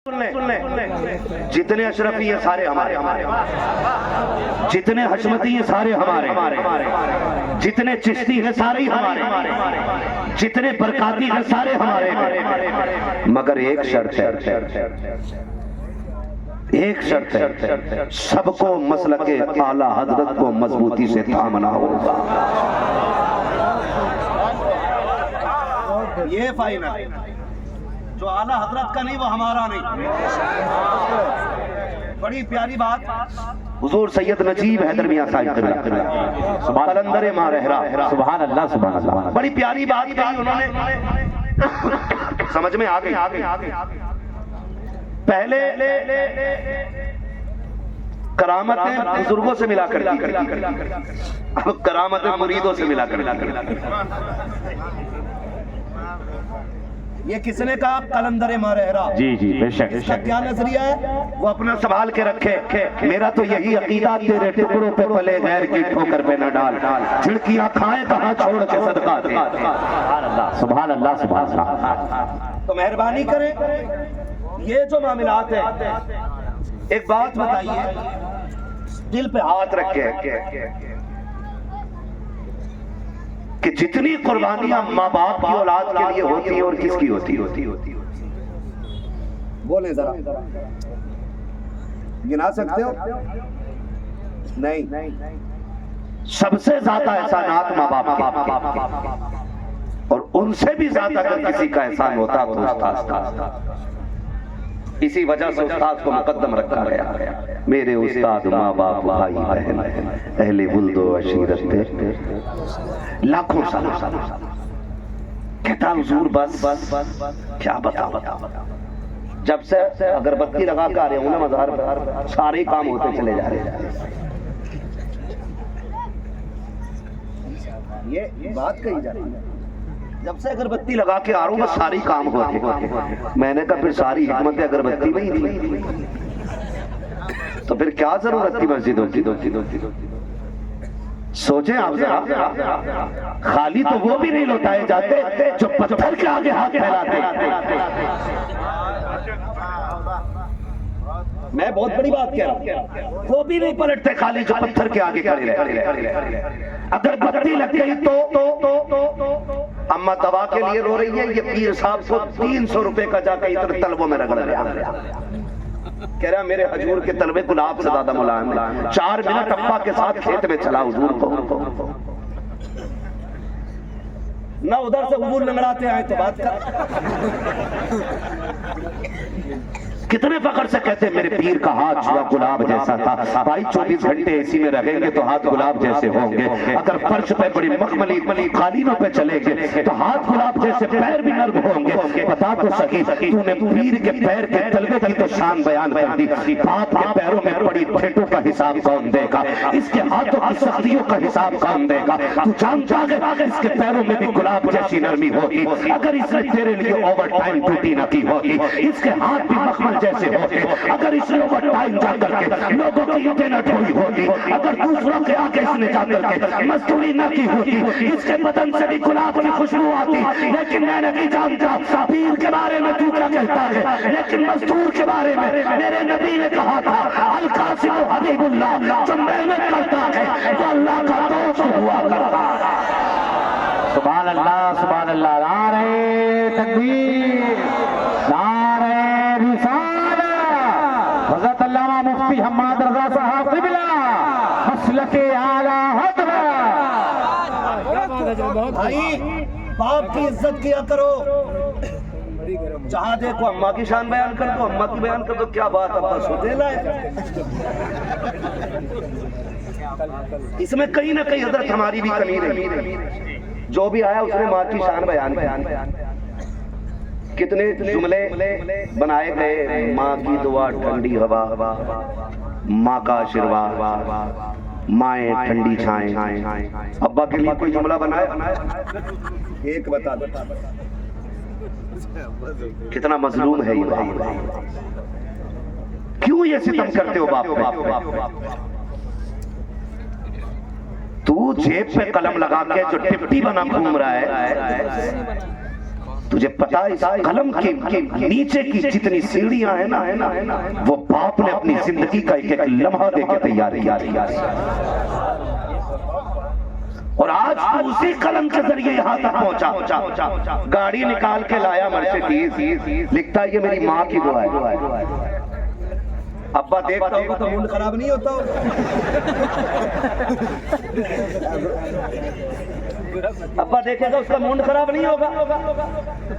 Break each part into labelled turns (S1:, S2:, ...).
S1: जितने अशरफी हैं सारे हमारे, जितने हशमती हैं सारे हमारे, जितने चिश्ती हैं सारे ही हमारे, जितने बरकाती हैं सारे हमारे, मगर एक शर्त है, एक शर्त है, सबको मसलके आला हजरत को मजबूती से थामना होगा। ये फाइनल जो आला हजरत का नहीं वो हमारा नहीं। बड़ी प्यारी बात हुजूर सैयद नजीब हैदर मियां साहिब कलंदर मारहरा, सुभान अल्लाह सुभान अल्लाह, बड़ी प्यारी बात कही उन्होंने, समझ में आ गई। पहले करामतें बुजुर्गों से मिला करती थी, अब करामतें मुरीदों से मिला करती। ये किसने कहा? कलंदर मारहरा। जी जी बेशक। इसका क्या नजरिया है वो अपना संभाल के रखे। मेरा तो यही अकीदा, तेरे टुकड़ों पे पले गैर की ठोकर पे न डाल, झिड़कियां खाए कहां छोड़ के सदका दे। सुभान अल्लाह सुभान अल्लाह। तो मेहरबानी करें, ये जो मामलात है, एक बात बताइए, दिल पे हाथ रखे कि जितनी कुर्बानियां माँ बाप की औलाद के लिए होती है और किसकी होती है, बोले जरा, गिना सकते हो? नहीं। सबसे ज्यादा एहसानात माँ बाप के, और उनसे भी ज्यादा अगर किसी का एहसान होता तो उस्ताद था। इसी वजह से उस्ताद को मुकद्दम रखा गया। मेरे उस्ताद, माँ बाप, भाई बहन, अहले बुल्दो अशीरत, लाखों सलाम। कहता हुजूर बस क्या बता, जब से अगरबत्ती लगा के आ रहे हूं ना मज़ार पर, सारे काम होते चले जा रहे हैं। ये बात कही जा रही है, जब से अगरबत्ती लगा के आ रहा हूं बस सारे काम होते। मैंने कहा फिर सारी हिकमत अगरबत्ती में ही थी, तो फिर क्या जरूरत थी मस्जिदों की? सोचे आप जरा, खाली तो वो भी नहीं लौटाए जाते जो पत्थर के आगे हाथ फैलाते। मैं बहुत बड़ी बात कह रहा हूं, वो भी नहीं पलटते खाली जो पत्थर के आगे खड़े रहते। अगर बत्ती लग गई तो अम्मा दवा के लिए रो रही है, ये पीर साहब को 300 रुपए का जाकर इधर तलबों में रगड़ रहा, कह रहा मेरे हजूर के तलबे गुलाब से ज्यादा मुलायम। 4 मिनट अम्मा के साथ खेत में चला हुजूर को, ना उधर से हुजूर लंगड़ाते आए तो बात कितने फखर से कहते मेरे पीर का हाथ छुआ गुलाब जैसा था। भाई 24 घंटे एसी में रहेंगे तो हाथ गुलाब जैसे होंगे, अगर फर्श पे बड़ी मखमली कालीनों पे चलेंगे तो हाथ गुलाब जैसे, पैर भी नर्म होंगे। बता तो सकी, तूने पीर के पैर के तलवे की तो शान बयान कर दी, बाप के पैरों में पड़ी ठेठों का हिसाब कौन देगा? इसके हाथों की सख्तियों का हिसाब कौन देगा? तू जानता है इसके पैरों में भी गुलाब जैसी नरमी होती, अगर इसने तेरे लिए ओवर टाइम ड्यूटी न की होती। इसके हाथ भी मखमल जैसे होते, अगर इसने ओवर टाइम जाकर के लोगों की ईंटें न ढोई होती, अगर दूसरों के आगे इसने जाकर के मजदूरी न की होती। इसके बदन से भी गुलाब की खुशबू आती, लेकिन मैं नहीं जानता पीर के बारे में तू क्या कहता है, लेकिन मजदूर के बारे में मेरे नबी ने कहा था, अल कासिम हबीबुल्लाह, जो मेहनत करता है वो अल्लाह का दोस्त हुआ करता है। सुभान अल्लाह सुभान अल्लाह। नारे तकबीर, नारे रिसालत। हज़रत अल्लामा मुफ्ती हम्माद रज़ा साहब क़िबला, मसलके आला हज़रत। भाई बाप की इज्जत किया करो, जहां देखो अम्मा की शान बयान कर दो, अम्मा की बयान कर दो, क्या बात अब्बा सोतेला है। इसमें कहीं ना कहीं हज़रत हमारी भी कमी रही। जो भी आया उसने माँ की शान बयान, कितने जुमले बनाए गए, माँ की दुआ ठंडी हवा, माँ का आशीर्वाद, माएँ ठंडी छाएं। अब्बा के लिए कोई जुमला बनाया? एक बता दो, कितना मजलूम है ये। क्यों ये सितम करते हो बाप पे? तू जेब पे कलम लगा के जो टिप्टी बना घूम रहा है, तुझे पता है इस कलम के नीचे की जितनी सीढ़ियां है ना वो बाप ने अपनी जिंदगी का एक एक लम्हा देके तैयार किया और आज तू उसी कलम के जरिए यहां तक पहुंचा। गाड़ी निकाल के लाया मर्सिडीज, लिखता है ये मेरी माँ की दुआ है। अब्बा देखता होगा तो मूड खराब नहीं होता अब्बा देखेगा उसका मूड खराब नहीं होगा,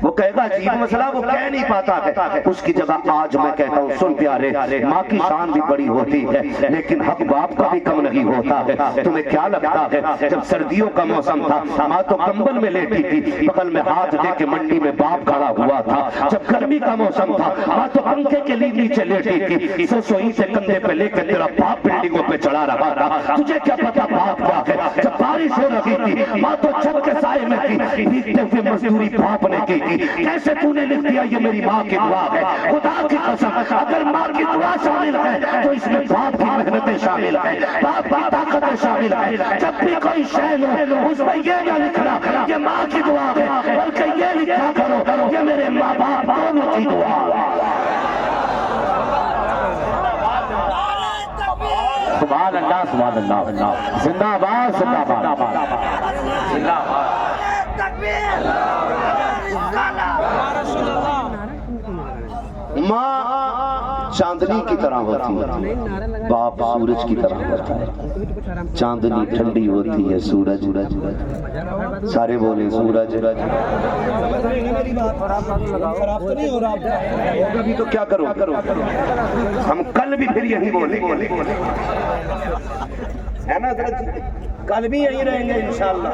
S1: वो कहेगा अजीब मसला, वो कह नहीं पाता है। उसकी जगह आज मैं कहता हूँ सुन प्यारे, माँ की शान भी बड़ी होती है लेकिन हक बाप का भी कम नहीं होता है। तुम्हें क्या लगता है जब सर्दियों का मौसम था माँ तो कंबल में लेटी थी, बगल में हाथ दे के मंडी में बाप खड़ा हुआ था। जब गर्मी का मौसम था माँ तो पंखे के नीचे लेटी थी, सोई से कंधे पे लेकर तेरा बाप बिल्डिंगों पे चढ़ा रहा था। तुझे क्या पता बाप क्या है। जब बारिश हो रही थी माँ तो छत के साए में थी, भीगते हुए मजदूरी बाप ने की थी। कैसे तूने लिख दिया ये मेरी माँ की दुआ है। खुदा की कसम अगर माँ की दुआ शामिल है तो इसमें बाप की मेहनतें शामिल है, बाप की ताकतें शामिल है। जब भी कोई शय लो उसमें ये ना लिखना ये माँ की दुआ है, बल्कि ये लिखा करो ये मेरे माँ बाप दोनों की दुआ। सुभान अल्लाह सुभान अल्लाह, जिंदाबाद जिंदाबाद जिंदाबाद। माँ चांदनी की तरह होती है, बाप सूरज की तरह होता है। चांदनी ठंडी होती है, सूरज सारे बोले सूरज। अभी तो क्या करो हम कल भी फिर यही बोले है ना, कल भी यही रहेंगे इंशाअल्लाह।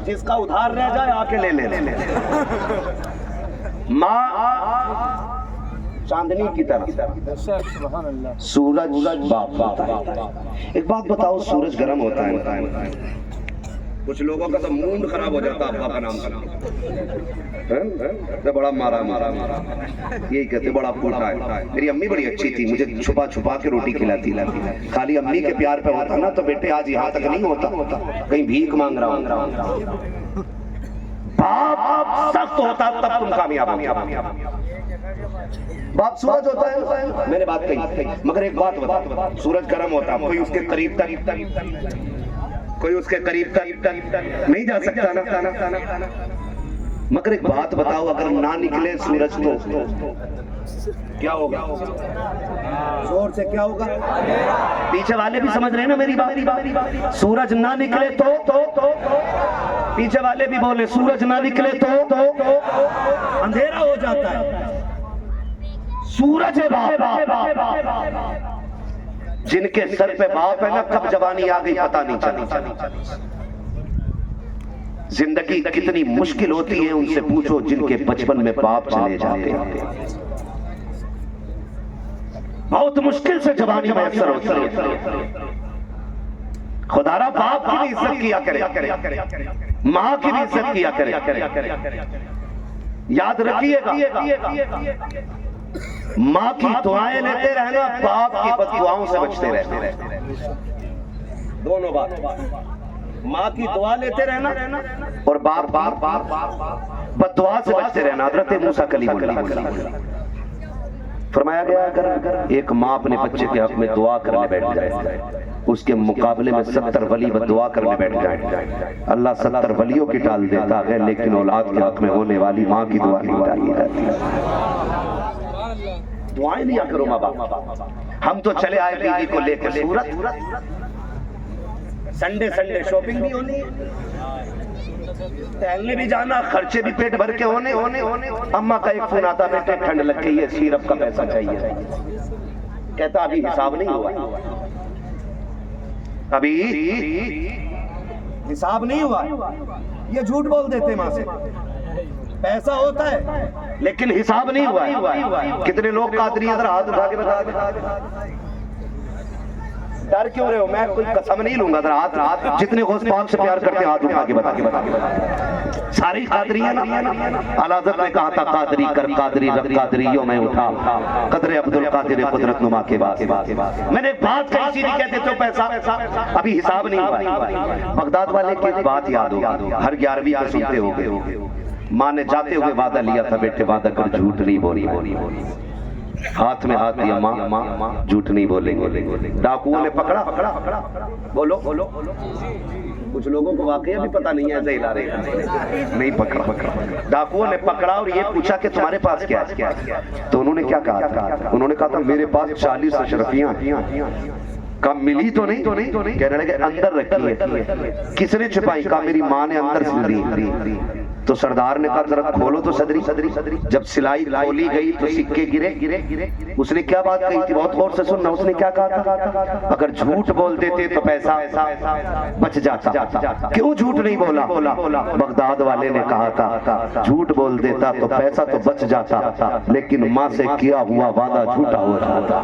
S1: जिसका उधार रह जाए आके ले ले। माँ चांदनी की तरह, सूरज बाप। एक बात बताओ, सूरज गर्म होता है, कुछ लोगों का तो मूड खराब हो जाता है अब्बा का नाम तो बड़ा मारा यही कहते बड़ा फूटा है। मेरी अम्मी बड़ी अच्छी थी, मुझे छुपा छुपा के रोटी खिलाती। खाली अम्मी के प्यार पे होता ना तो बेटे आज यहाँ तक नहीं होता, कहीं भीख मांग रहा हूँ। बाप सख्त होता तब तुम कामयाब हो। बाप सूरज होता है, मैंने बात कही, मगर एक बात बता, सूरज गर्म होता है, कोई उसके करीब कोई उसके करीब नहीं जा सकता ना। मगर एक बात बताओ, अगर ना निकले सूरज तो क्या होगा? जोर से क्या होगा? पीछे वाले भी समझ रहे हैं ना मेरी बात? सूरज ना निकले तो पीछे वाले भी बोले सूरज ना निकले तो अंधेरा हो जाता है। सूरज है बाप, जिनके सर पे बाप है ना, कब जवानी आ गई पता नहीं चली। जिंदगी कितनी मुश्किल होती है उनसे पूछो जिनके बचपन में बाप चले जाते हैं। बहुत मुश्किल से जवानी मैसर होती है। खुदारा बाप की भी इज्जत किया करे, माँ की भी इज्जत किया करे। याद रखिएगा, माँ की दुआएं लेते रहना, बाप की बददुआओं से बचते रहना। दोनों बात, माँ की दुआ लेते रहना और बाप बददुआ से बचते रहना। हज़रत मूसा कलीमुल्लाह फरमाया गया, अगर एक माँ अपने बच्चे के हक में दुआ करने बैठ जाए, उसके मुकाबले में 70 वली बददुआ करने बैठ जाए, अल्लाह 70 वलियों की टाल देता है, लेकिन औलाद के हक में होने वाली माँ की दुआ नहीं टाली जाती। दुआएं लिया करो माँ बाप। हम तो चले आए बीवी को लेकर सूरत, संडे शॉपिंग भी होनी, टहलने भी जाना, खर्चे भी पेट भर के होने। अम्मा का एक फोन आता, बेटे ठंड लग गई है, सिरप का पैसा चाहिए। कहता अभी हिसाब नहीं हुआ, अभी हिसाब नहीं हुआ। ये झूठ बोल देते माँ से, पैसा होता है लेकिन हिसाब नहीं हुआ। कितने लोग कादरी इधर हाथ उठा के बता, डर क्यों रहे हो? मैं कोई कसम नहीं लूंगा। हाथ जितने गौस पाक से प्यार करते हैं हाथ उठा के बता। सारी कादरी है ना। आला हज़रत ने कहा था, कादरी कर कादरी रब कादरियों में उठा, कदरे अब्दुल कादिर कुदरत नुमा के बाद। मैंने बात कही थी, कहते तो पैसा अभी हिसाब नहीं हुआ। बगदाद वाले की बात याद होगी, हर 11वीं पे सुनते होंगे, माँ ने जाते हुए वादा लिया था, बेटे वादा कर झूठ नहीं बोली। हाथ में हाथ दिया, माँ झूठ नहीं बोलेंगे। डाकुओं ने पकड़ा, बोलो कुछ लोगों को वाकई भी पता नहीं है, ऐसे हिला रहे नहीं पकड़ा। डाकुओं ने पकड़ा और ये पूछा कि तुम्हारे पास क्या है? तो उन्होंने क्या कहा था? उन्होंने कहा था मेरे पास 40 अशरफियां। कब मिली तो नहीं कहने लगे अंदर रखी है। किसने छिपाई? कहा मेरी माँ ने अंदर सिल दी। तो सरदार ने कहा जरा खोलो तो सदरी। जब सिलाई खोली गई तो सिक्के गिरे। उसने क्या बात कही थी? बहुत गौर से सुनना। उसने क्या कहा था? अगर झूठ बोल देते तो पैसा बच जाता। क्यों झूठ नहीं बोला? बगदाद वाले ने कहा था झूठ बोल देता तो पैसा तो बच जाता, लेकिन माँ से किया हुआ वादा झूठा हो जाता।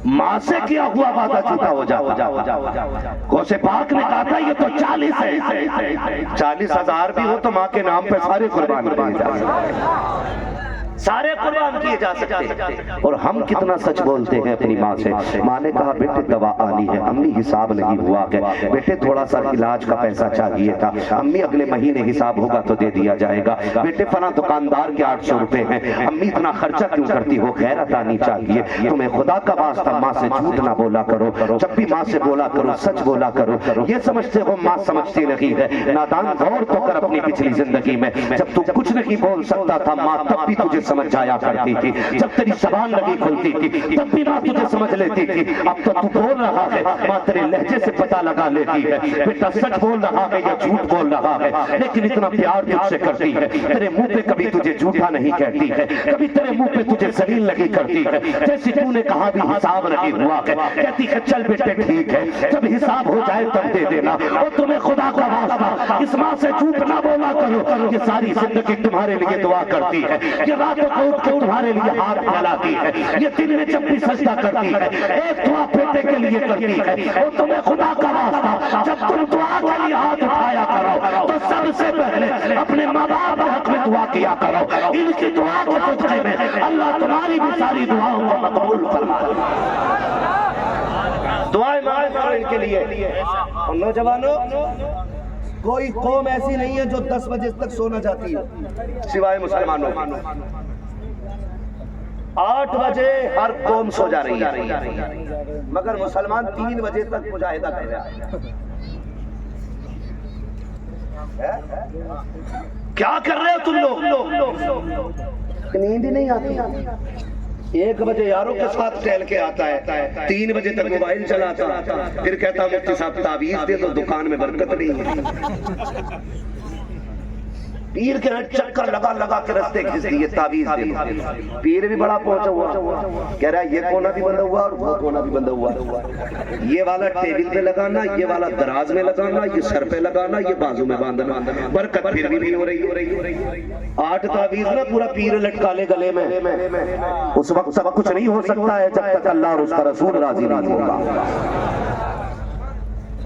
S1: माँ से किया हुआ वादा झूठा हो जाता। गौसे पाक ने कहा था ये तो 40 है। 40,000 भी हो तो माँ के नाम पे सारे कुर्बान किए जा सकते, सारे कुर्बान किए जा सकते। और हम कितना सच बोलते हैं अपनी माँ से। माँ ने कहा बेटे दवा आनी है। अम्मी हिसाब नहीं हुआ है बेटे, थोड़ा सा इलाज का पैसा चाहिए था। अम्मी अगले महीने हिसाब होगा तो दे दिया जाएगा। बेटे फला दुकानदार के 800 रुपए हैं। अम्मी इतना खर्चा क्यों करती हो? गैरत आनी चाहिए तुम्हें। खुदा का वास्ता माँ से झूठ ना बोला करो। जब भी माँ से बोला करो सच बोला करो। ये समझते हो माँ समझती नहीं है। नादान गौर तो कर अपनी पिछली जिंदगी में। जब तू कुछ नहीं बोल सकता था माँ तब भी तुझे समझ जाया करती थी। जब तेरी जबान नहीं खुलती थी तब भी माँ तुझे समझ लेती थी। अब तो तू बोल रहा है, माँ तेरे लहजे से पता लगा लेती है बेटा सच बोल रहा है या झूठ बोल रहा है। लेकिन इतना प्यार तुझसे करती है, तेरे मुंह पे कभी तुझे झूठा नहीं कहती है, कभी तेरे मुंह पे तुझे जलील नहीं करती है। जैसे तूने कहा भी हिसाब नहीं हुआ है, कहती है चल बेटे ठीक है, जब हिसाब हो जाए तब दे देना। और तुम्हें खुदा का वास्ता इस माँ से झूठ ना बोला करो। ये सारी जिंदगी तुम्हारे लिए दुआ करती है, ये रात को उठ के तुम्हारे लिए हाथ फैलाती है, ये दिन में जब भी सजदा करती है एक दुआ बेटे के लिए करती है। और तुम्हें खुदा का वास्ता जब तुम दुआ के लिए हाथ उठाया करो तो सबसे पहले अपने माँ बाप के हक में दुआ किया करो। इनकी दुआ के सदक़े में अल्लाह तुम्हारी भी सारी दुआओं को मकबूल फरमाए। दुआएं मांगो इनके लिए। और नौजवानों, कोई कौम ऐसी नहीं है जो 10 बजे तक सोना चाहती है सिवाय मुसलमानों। 8 बजे हर कौम सो जा रही है, मगर मुसलमान 3 बजे तक मुजाहिदा कर रहे हैं। क्या कर रहे हो तुम लोग? नींद ही नहीं आती। 1 बजे यारों के साथ टहल के आता है, 3 बजे तक मोबाइल चलाता, फिर कहता मुफ्ती साहब तावीज दे तो दुकान में बरकत नहीं है। पीर के चक्कर लगा के रास्ते खींच दिए, तावीज दे। पीर भी बड़ा पहुंचा हुआ, कह रहा है ये कोना भी बंधा हुआ और वो कोना भी बंधा हुआ। ये वाला टेबल पे लगाना, ये वाला दराज में लगाना, ये सर पे लगाना, ये बाजू में बांधना, बरकत फिर भी नहीं हो रही। 8 तावीज ना पूरा पीर लटका ले गले में। उस वक्त सब कुछ नहीं हो सकता है जब तक अल्लाह और उसका रसूल राजी नहीं होगा।